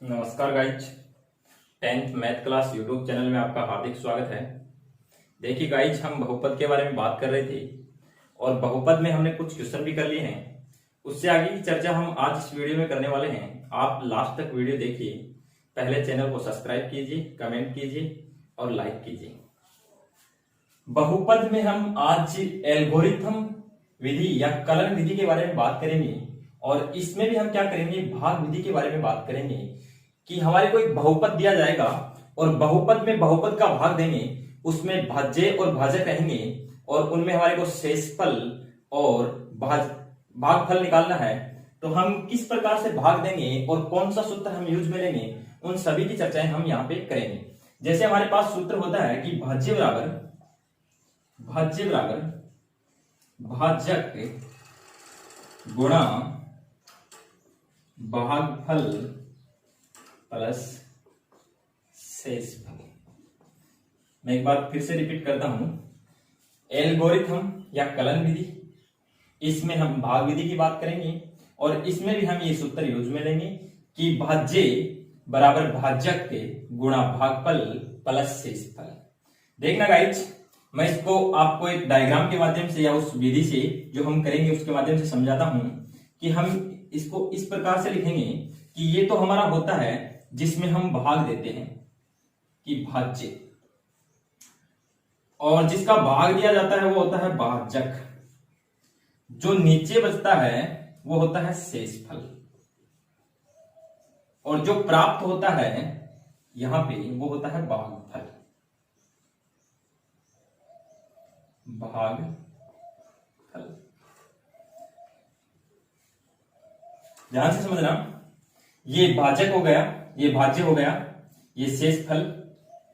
नमस्कार guys, 10th math class YouTube channel में आपका हार्दिक स्वागत है। देखिए गाइज, हम बहुपद के बारे में बात कर रहे थे और बहुपद में हमने कुछ क्वेश्चन भी कर लिए हैं। उससे आगे की चर्चा हम आज इस वीडियो में करने वाले हैं। आप लास्ट तक वीडियो देखिए। पहले चैनल को सब्सक्राइब कीजिए, कमेंट कीजिए और लाइक कीजिए। बहुपद में हम आज एल्गोरिथम विधि या कलन विधि के बारे में बात करेंगे और इसमें भी हम क्या करेंगे, भाग विधि के बारे में बात करेंगे कि हमारे को एक बहुपद दिया जाएगा और बहुपद में बहुपद का भाग देंगे, उसमें भाज्य और भाजक रहेंगे और उनमें हमारे को शेषफल और भागफल निकालना है। तो हम किस प्रकार से भाग देंगे और कौन सा सूत्र हम यूज में लेंगे, उन सभी की चर्चाएं हम यहाँ पे करेंगे। जैसे हमारे पास सूत्र होता है कि भाज्य बराबर भाजक गुणा भागफल प्लस शेषफल। मैं एक बार फिर से रिपीट करता हूं। एल्गोरिथम या कलन विधि, इसमें हम भाग विधि की बात करेंगे और इसमें भी हम ये सूत्र यूज में लेंगे कि भाज्य बराबर भाजक के गुणा भागफल प्लस शेषफल। देखना गाइज, मैं इसको आपको एक डायग्राम के माध्यम से या उस विधि से जो हम करेंगे उसके माध्यम से समझाता हूं कि हम इसको इस प्रकार से लिखेंगे कि ये तो हमारा होता है जिसमें हम भाग देते हैं कि भाज्य, और जिसका भाग दिया जाता है वो होता है भाजक। जो नीचे बचता है वो होता है शेषफल और जो प्राप्त होता है यहां पे वो होता है भागफल। ध्यान से समझना, ये भाजक हो गया, ये भाज्य हो गया, ये शेषफल,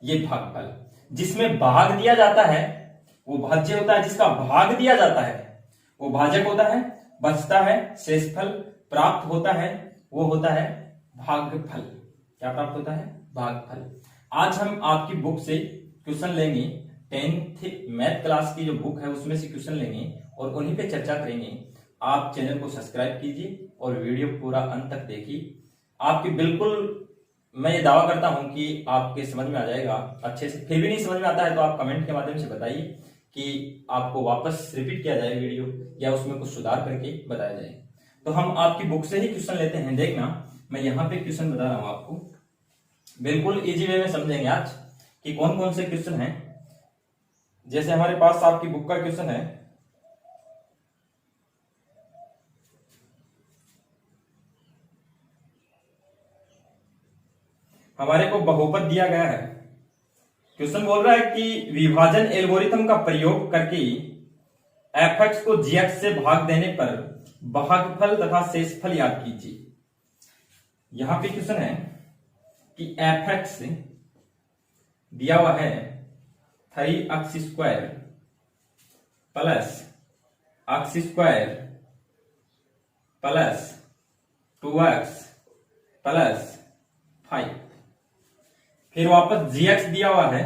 ये भागफल। जिसमें भाग दिया जाता है वो भाज्य होता है, जिसका भाग दिया जाता है वो भाजक होता है, बचता है शेषफल, प्राप्त होता है वो होता है भागफल। क्या प्राप्त होता है? भागफल। आज हम आपकी बुक से क्वेश्चन लेंगे, 10th मैथ क्लास की जो बुक है उसमें से क्वेश्चन लेंगे और उन्हीं पे चर्चा करेंगे। आप चैनल को सब्सक्राइब कीजिए और वीडियो पूरा अंत तक देखिए। आपकी बिल्कुल मैं ये दावा करता हूं कि आपके समझ में आ जाएगा अच्छे से। फिर भी नहीं समझ में आता है तो आप कमेंट के माध्यम से बताइए कि आपको वापस रिपीट किया जाए वीडियो या उसमें कुछ सुधार करके बताया जाए। तो हम आपकी बुक से ही क्वेश्चन लेते हैं। देखना, मैं यहाँ पे क्वेश्चन बता रहा हूं आपको, बिल्कुल इजी वे में समझेंगे आज कि कौन कौन से क्वेश्चन हैं। जैसे हमारे पास आपकी बुक का क्वेश्चन है, हमारे को बहुपद दिया गया है। क्वेश्चन बोल रहा है कि विभाजन एल्गोरिथम का प्रयोग करके एफ को जी से भाग देने पर भागफल तथा शेषफल याद कीजिए। यहां पे क्वेश्चन है कि एफ दिया हुआ है 3x² plus x² plus 2x plus 5, फिर वापस gx दिया हुआ है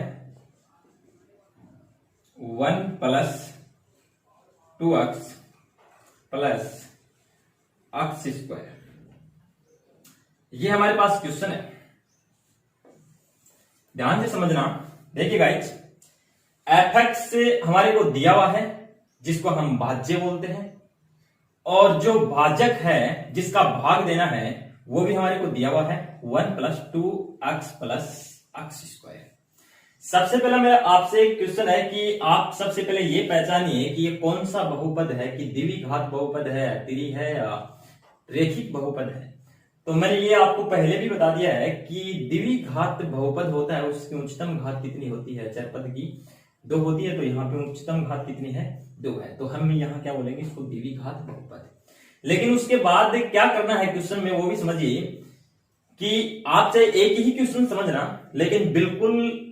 1 प्लस 2x प्लस x²। ये हमारे पास क्वेश्चन है, ध्यान से समझना। देखिए गाइज, एफ से हमारे को दिया हुआ है जिसको हम भाज्य बोलते हैं, और जो भाजक है जिसका भाग देना है वो भी हमारे को दिया हुआ है 1 प्लस 2x प्लस x²। सबसे पहला मेरा आपसे एक क्वेश्चन है कि आप सबसे पहले ये पहचानिए कि ये कौन सा बहुपद है, कि द्विघात बहुपद है, त्रि है या रेखिक बहुपद है। तो मैंने ये आपको पहले भी बता दिया है कि द्विघात बहुपद होता है, उसकी उच्चतम घात कितनी होती है, चरपद की 2 होती है, तो यहाँ पे उच्चतम घात कितनी है, 2 है। तो हम यहाँ क्या बोलेंगे, इसको द्विघात बहुपद। लेकिन उसके बाद क्या करना है क्वेश्चन में वो भी समझिए कि आप चाहे एक ही क्वेश्चन समझना, लेकिन बिल्कुल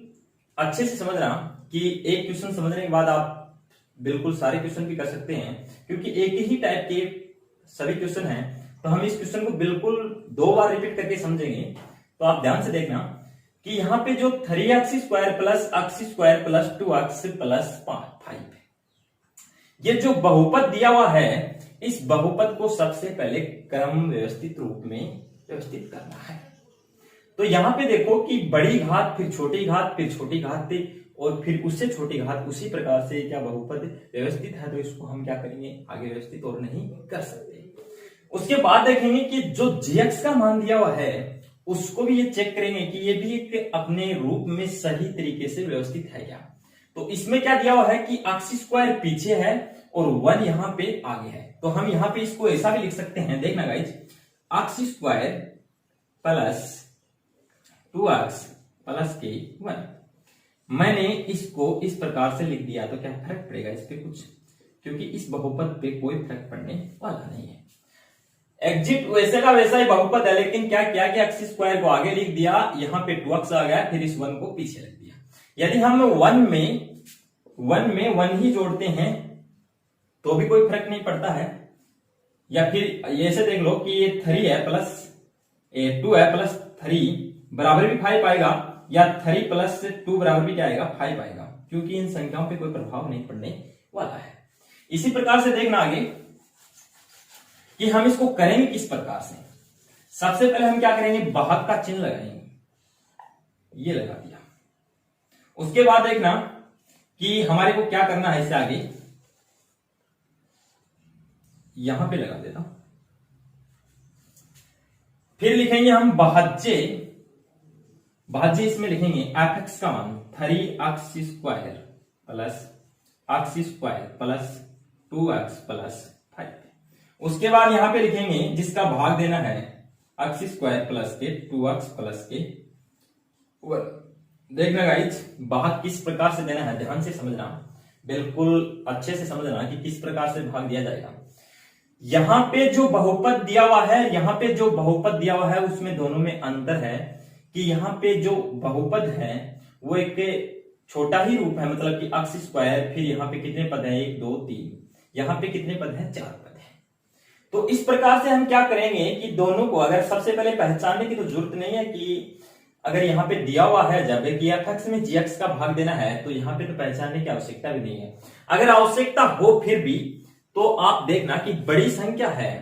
अच्छे से समझना कि एक क्वेश्चन समझने के बाद आप बिल्कुल सारे क्वेश्चन भी कर सकते हैं, क्योंकि एक ही टाइप के सभी क्वेश्चन हैं। तो हम इस क्वेश्चन को बिल्कुल 2 बार रिपीट करके समझेंगे। तो आप ध्यान से देखना कि यहाँ पे जो 3x² plus x² plus 2x plus 5 है, ये जो बहुपद दिया हुआ है, इस बहुपद को सबसे पहले क्रम व्यवस्थित रूप में व्यवस्थित करना है। तो यहां पे देखो कि बड़ी घात फिर छोटी घात फिर छोटी घात थी और फिर उससे छोटी घात, उसी प्रकार से क्या बहुपद व्यवस्थित है, तो इसको हम क्या करेंगे आगे व्यवस्थित और नहीं कर सकते। उसके बाद देखेंगे कि जो gx का मान दिया हुआ है उसको भी ये चेक करेंगे कि ये भी एक अपने रूप में सही तरीके से व्यवस्थित है क्या। तो इसमें क्या दिया हुआ है कि x स्क्वायर पीछे है और 1 यहां पे आगे है, तो हम यहां पे इसको ऐसा भी लिख सकते हैं, देखना guys, x square plus 2x plus के 1। मैंने इसको इस प्रकार से लिख दिया तो क्या फर्क पड़ेगा इस पे कुछ, क्योंकि इस बहुपद पे कोई फर्क पड़ने वाला नहीं है। एग्जिट वैसे का वैसा ही बहुपद है, लेकिन क्या किया कि x स्क्वायर को आगे लिख दिया, यहां पे 2x आ गया, फिर इस 1 को पीछे लिख दिया। यदि हम 1 में 1 ही जोड़ते हैं तो भी कोई फर्क नहीं पड़ता है, या फिर ऐसे देख लो कि ये 3 है प्लस 2 है प्लस 3 बराबर भी 5 आएगा, या 3 प्लस 2 बराबर भी क्या आएगा 5 आएगा, क्योंकि इन संख्याओं पे कोई प्रभाव नहीं पड़ने वाला है। इसी प्रकार से देखना आगे कि हम इसको करेंगे किस प्रकार से। सबसे पहले हम क्या करेंगे, भाग का चिन्ह लगाएंगे, ये लगा दिया। उसके बाद देखना कि हमारे को क्या करना है, इससे आगे यहां पे लगा देता हूं। फिर लिखेंगे हम भाज्य इसमें लिखेंगे fx का मान 3x square plus 2x plus 5। उसके बाद यहां पे लिखेंगे जिसका भाग देना है x स्क्वायर प्लस के 2x प्लस के 1। देखना गाइज, भाग किस प्रकार से देना है, ध्यान से समझना, बिल्कुल अच्छे से समझना कि किस प्रकार से भाग दिया जाएगा। यहां पे जो बहुपद दिया हुआ है, उसमें दोनों में अंतर है कि यहां पे जो बहुपद है वो एक छोटा ही रूप है, मतलब कि x स्क्वायर, फिर यहां पे कितने पद हैं 1 2 3, यहां पे कितने पद हैं 4 पद हैं। तो इस प्रकार से हम क्या करेंगे कि दोनों को अगर सबसे पहले पहचानने की तो जरूरत नहीं है कि अगर यहां पे दिया हुआ है जब कि fx में gx का भाग देना है, तो यहां पे तो पहचानने की आवश्यकता भी नहीं है। अगर आवश्यकता हो फिर भी तो आप देखना कि बड़ी संख्या है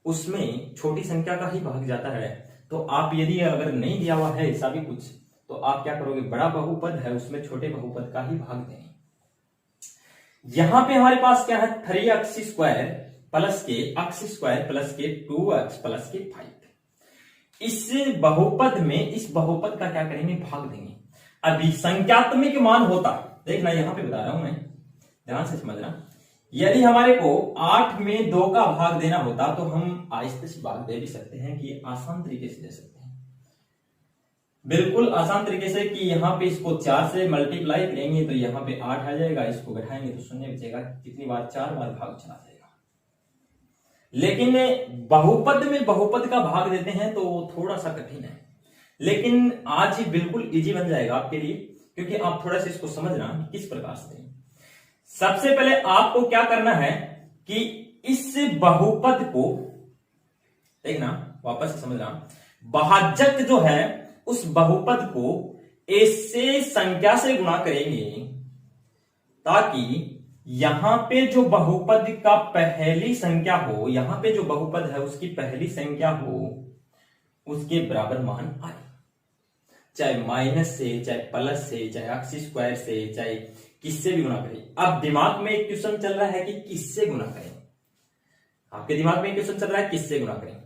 उसमें छोटी संख्या का ही भाग जाता है, तो आप यदि अगर नहीं दिया हुआ है ऐसा भी कुछ, तो आप क्या करोगे, बड़ा बहुपद है उसमें छोटे बहुपद का ही भाग देंगे। यहां पे हमारे पास क्या है 3x स्क्वायर प्लस के 2x प्लस के 5। इस बहुपद का क्या करेंगे, भाग देंगे। अभी संख्यात्मक मान होता, देखना यहां पे बता रहा हूं मैं, ध्यान से समझना, यदि हमारे को 8 में 2 का भाग देना होता तो हम आहिस्ते से भाग दे भी सकते हैं कि आसान तरीके से दे सकते हैं, बिल्कुल आसान तरीके से, कि यहां पे इसको 4 से मल्टीप्लाई करेंगे तो यहां पे 8 आ जाएगा, इसको घटाएंगे तो शून्य बचेगा, कितनी बार 4 बार भाग चला जाएगा। लेकिन बहुपद में बहुपद का भाग देते हैं तो वो थोड़ा सा कठिन है, लेकिन आज ही बिल्कुल इजी बन जाएगा आपके लिए, क्योंकि आप थोड़ा सा इसको समझना किस प्रकार से। सबसे पहले आपको क्या करना है कि इस बहुपद को देखना, वापस से समझना, भाजक जो है उस बहुपद को ऐसे संख्या से गुणा करेंगे ताकि यहां पे जो बहुपद का पहली संख्या हो, यहां पे जो बहुपद है उसकी पहली संख्या हो उसके बराबर मान आए, चाहे माइनस से, चाहे प्लस से, चाहे x स्क्वायर से, चाहे किससे भी गुणा करें। अब दिमाग में एक क्वेश्चन चल रहा है कि किससे गुणा करें, आपके दिमाग में एक क्वेश्चन चल रहा है किससे गुणा करें।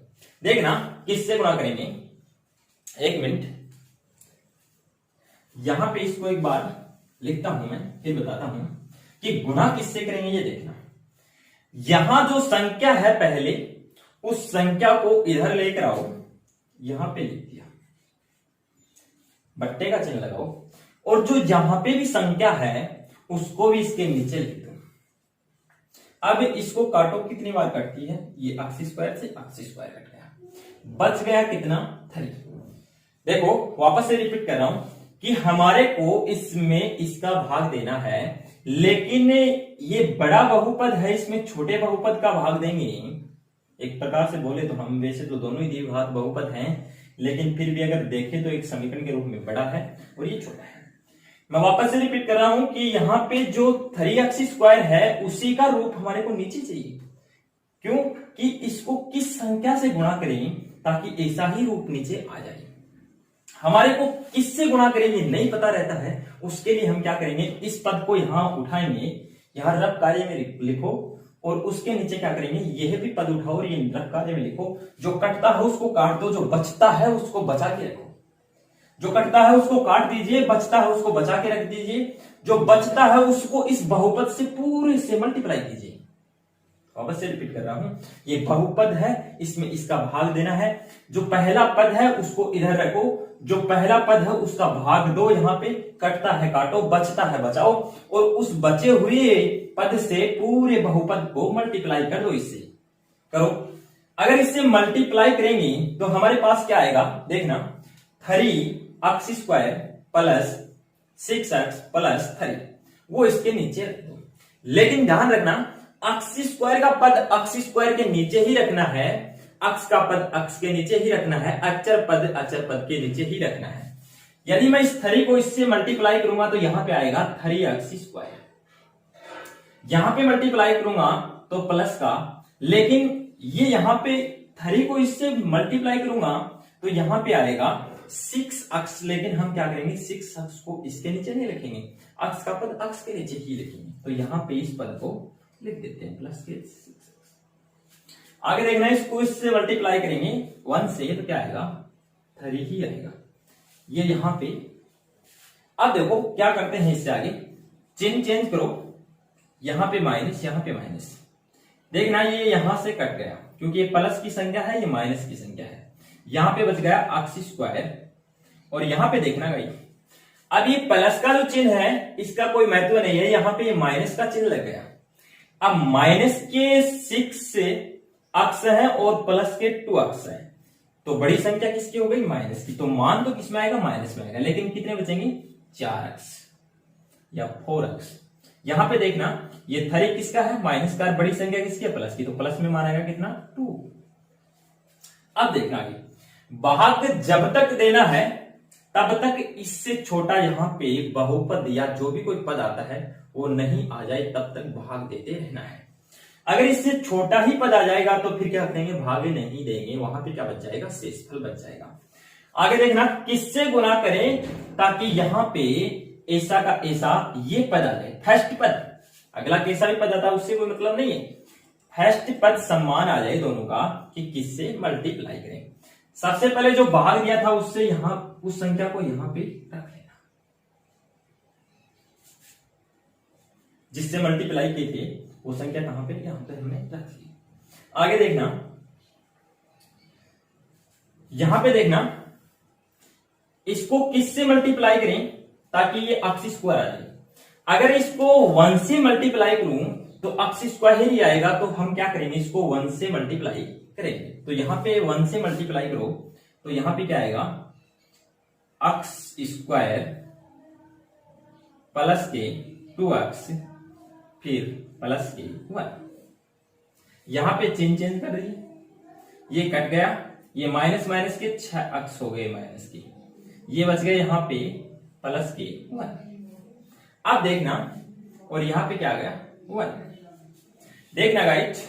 देखना किससे गुणा करेंगे, एक मिनट, यहां पे इसको एक बार लिखता हूं मैं, फिर बताता हूं कि गुणा किससे करेंगे। ये देखना, यहां जो संख्या है पहले उस संख्या को इधर लेकर आओ, यहां पे लिख दिया, बट्टे का चिन्ह लगाओ, और जो यहां पे भी संख्या है उसको भी इसके नीचे लिख दो। अब इसको काटो, कितनी बार कटती है, ये x स्क्वायर से x स्क्वायर कट गया, बच गया कितना 3। देखो वापस से रिपीट कर रहा हूं कि हमारे को इसमें इसका भाग देना है, लेकिन ये बड़ा बहुपद है, इसमें छोटे बहुपद का भाग देंगे। एक प्रकार से बोले तो हम वैसे तो दोनों ही द्विघात बहुपद हैं, लेकिन फिर भी अगर देखें तो एक समीकरण के रूप में बड़ा है और ये छोटा है। मैं वापस से रिपीट कर रहा हूं कि यहां पे जो 3x स्क्वायर है उसी का रूप हमारे को नीचे चाहिए, क्यों कि इसको किस संख्या से गुणा करें ताकि ऐसा ही रूप नीचे आ जाए। हमारे को किससे गुणा करेंगे नहीं पता रहता है, उसके लिए हम क्या करेंगे, इस पद को यहां उठाएंगे, यहां रफ कार्य में लिखो और उसके नीचे क्या करेंगे, यह भी पद उठाओ और ये रफ कार्य में लिखो। जो कटता है उसको काट दो, जो बचता है उसको बचा के रखो। जो कटता है उसको काट दीजिए, बचता है उसको बचा के रख दीजिए, जो बचता है उसको इस बहुपद से पूरे से मल्टीप्लाई कीजिए। वापस से रिपीट कर रहा हूं, ये बहुपद है, इसमें इसका भाग देना है। जो पहला पद है उसको इधर रखो, जो पहला पद है उसका भाग दो, यहां पे कटता है काटो, बचता है बचाओ, और उस बचे हुए पद से पूरे बहुपद को मल्टीप्लाई कर दो। इससे करो, अगर इससे मल्टीप्लाई करेंगे तो हमारे पास क्या आएगा, देखना 3x² प्लस 6x प्लस 3, वो इसके नीचे रख दो। लेकिन ध्यान रखना, x² का पद x² के नीचे ही रखना है, x का पद x के नीचे ही रखना है, अचर पद के नीचे ही रखना है। यदि मैं इस 3 को इससे मल्टीप्लाई करूंगा तो यहां पे आएगा 3x², यहां पे मल्टीप्लाई करूंगा तो प्लस का, लेकिन ये यहां पे 3 को इससे मल्टीप्लाई करूंगा तो यहां पे आएगा 6x, लेकिन हम क्या करेंगे, 6x को इसके नीचे नहीं लिखेंगे, x का पद x के नीचे ही लिखेंगे। तो यहां पे इस पद को लिख देते हैं प्लस के 6x। आगे देखना, इसको इससे मल्टीप्लाई करेंगे 1 से तो क्या आएगा, 3 ही आएगा, ये यहां पे। अब देखो क्या करते हैं, इससे आगे चिन्ह चेंज करो, यहां पे माइनस, यहां पे माइनस। देखना ये यहां से कट गया, क्योंकि ये प्लस की संख्या है, ये माइनस की संख्या है। यहां पे बच गया x², और यहां पे देखना भाई, अब ये प्लस का जो चिन्ह है इसका कोई महत्व नहीं है, यहां पे ये माइनस का चिन्ह लग गया। अब माइनस के 6 से x है और प्लस के 2x है, तो बड़ी संख्या किसकी हो गई, माइनस की। तो मान तो किसमें आएगा, माइनस में आएगा, लेकिन कितने बचेंगे, 4x या 4x। यहां पे देखना ये 3 किसका है, माइनस का, बड़ी संख्या किसकी है, प्लस की, तो प्लस में मानेगा कितना, 2। अब देखना आगे, भाग जब तक देना है तब तक इससे छोटा यहां पे बहुपद या जो भी कोई पद आता है वो नहीं आ जाए, तब तक भाग देते रहना है। अगर इससे छोटा ही पद आ जाएगा तो फिर क्या करेंगे, भाग नहीं देंगे, वहां पे क्या बच जाएगा, शेषफल बच जाएगा। आगे देखना, किससे गुना करें ताकि यहां पे ऐसा का ऐसा ये पद आ जाए, फर्स्ट पद। अगला कैसा भी पद आता है उससे कोई मतलब नहीं है, फर्स्ट पद समान आ जाए दोनों का, कि किससे मल्टीप्लाई करें। सबसे पहले जो भाग दिया था उससे यहां उस संख्या को यहां पे रख लेना, जिससे मल्टीप्लाई किए थे वो संख्या कहां पे, यहां पे हमने रख ली। आगे देखना, यहां पे देखना, इसको किससे मल्टीप्लाई करें ताकि ये x² आ जाए। अगर इसको 1 से मल्टीप्लाई करूं तो x² ही आएगा, तो हम क्या करेंगे, इसको 1 से मल्टीप्लाई करेंगे। तो यहां पे 1 से मल्टीप्लाई करो तो यहां पे क्या आएगा, x² प्लस के 2x फिर प्लस के 1। यहां पे चिन्ह चेंज कर दीजिए, ये कट गया, ये माइनस माइनस के 6x हो गए माइनस के, ये बच गए यहां पे प्लस के 1। अब देखना, और यहां पे क्या आ गया, 1। देखना गाइस,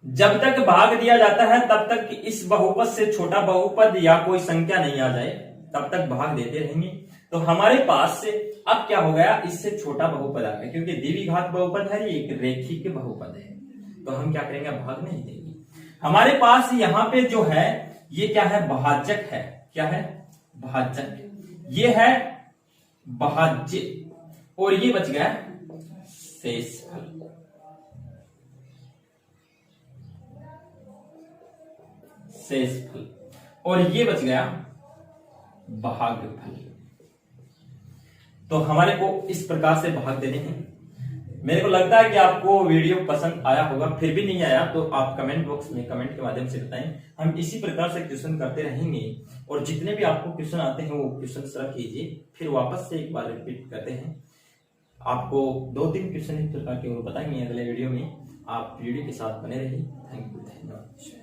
जब तक भाग दिया जाता है तब तक इस बहुपद से छोटा बहुपद या कोई संख्या नहीं आ जाए तब तक भाग देते रहेंगे। तो हमारे पास से अब क्या हो गया, इससे छोटा बहुपद आ गया, क्योंकि द्विघात बहुपद है, ये एक रेखिक बहुपद है, तो हम क्या करेंगे, भाग नहीं देंगे। हमारे पास यहाँ पे जो है ये क्या है, भाजक है, क्या है, भाजक, ये है भाज्य, और ये बच गया शेषफल। शेषफल, और ये बच गया भागफल। तो हमारे को इस प्रकार से भाग देने हैं। मेरे को लगता है कि आपको वीडियो पसंद आया होगा, फिर भी नहीं आया तो आप कमेंट बॉक्स में कमेंट के माध्यम से बताएं। हम इसी प्रकार से क्वेश्चन करते रहेंगे, और जितने भी आपको क्वेश्चन आते हैं वो क्वेश्चन रख कीजिए, फिर वापस से एक बार रिपीट करते हैं। आपको 2-3 क्वेश्चन इस प्रकार के वो बताएंगे अगले वीडियो में। आप वीडियो के साथ बने रहिए। थैंक यू, धन्यवाद।